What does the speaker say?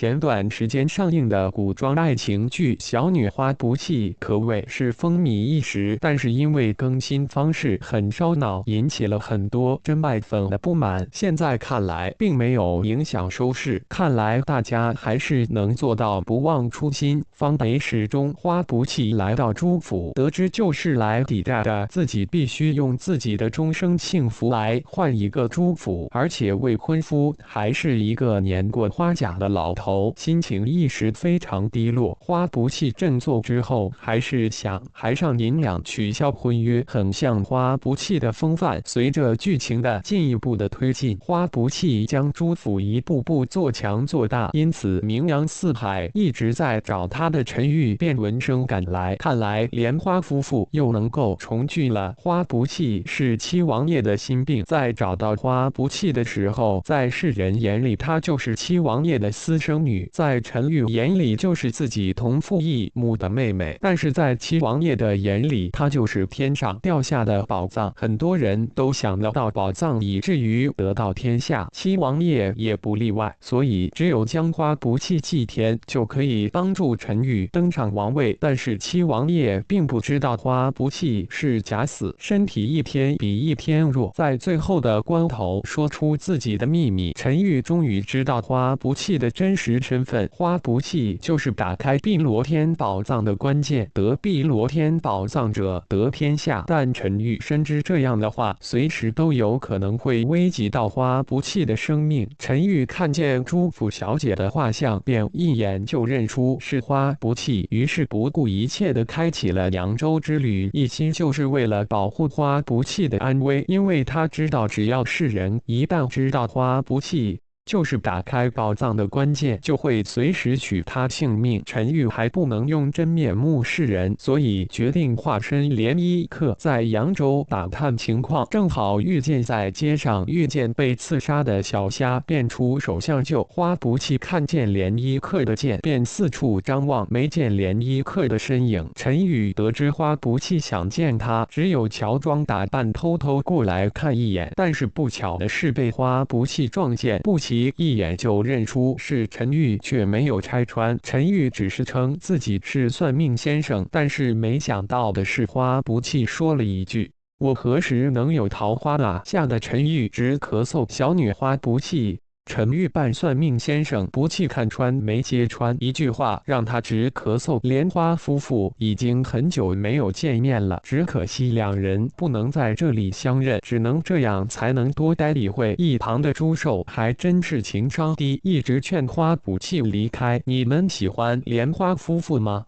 前段时间上映的古装爱情剧《小女花不弃》可谓是风靡一时，但是因为更新方式很烧脑，引起了很多真爱粉的不满。现在看来，并没有影响收视，看来大家还是能做到不忘初心。方北始终花不弃来到朱府，得知旧事来抵债的自己，必须用自己的终生幸福来换一个朱府，而且未婚夫还是一个年过花甲的老头，心情一时非常低落。花不弃振作之后，还是想还上银两取消婚约，很像花不弃的风范。随着剧情的进一步的推进，花不弃将朱府一步步做强做大，因此名扬四海。一直在找他的陈玉便闻声赶来，看来莲花夫妇又能够重聚了。花不弃是七王爷的心病，在找到花不弃的时候，在世人眼里她就是七王爷的私生女，在陈玉眼里就是自己同父异母的妹妹，但是在七王爷的眼里，她就是天上掉下的宝藏。很多人都想得到宝藏，以至于得到天下，七王爷也不例外，所以只有将花不弃祭天，就可以帮助陈玉登上王位。但是七王爷并不知道花不弃是假死，身体一天比一天弱，在最后的关头说出自己的秘密。陈玉终于知道花不弃的真实身份，花不弃就是打开碧螺天宝藏的关键，得碧螺天宝藏者得天下。但陈玉深知这样的话，随时都有可能会危及到花不弃的生命。陈玉看见朱府小姐的画像，便一眼就认出是花不弃，于是不顾一切地开启了扬州之旅，一心就是为了保护花不弃的安危。因为他知道，只要世人一旦知道花不弃就是打开宝藏的关键，就会随时取他性命。陈玉还不能用真面目示人，所以决定化身涟漪客，在扬州打探情况。正好遇见在街上遇见被刺杀的小虾，便出手相救。花不弃看见涟漪客的剑，便四处张望，没见涟漪客的身影。陈玉得知花不弃想见他，只有乔装打扮偷偷过来看一眼，但是不巧的是被花不弃撞见，不一眼就认出是陈玉，却没有拆穿。陈玉只是称自己是算命先生，但是没想到的是花不弃说了一句：“我何时能有桃花啊？”吓得陈玉直咳嗽。小女花不弃陈玉扮算命先生，不弃看穿没揭穿，一句话让他直咳嗽。莲花夫妇已经很久没有见面了，只可惜两人不能在这里相认，只能这样才能多待一会。一旁的朱寿还真是情商低，一直劝花不弃离开。你们喜欢莲花夫妇吗？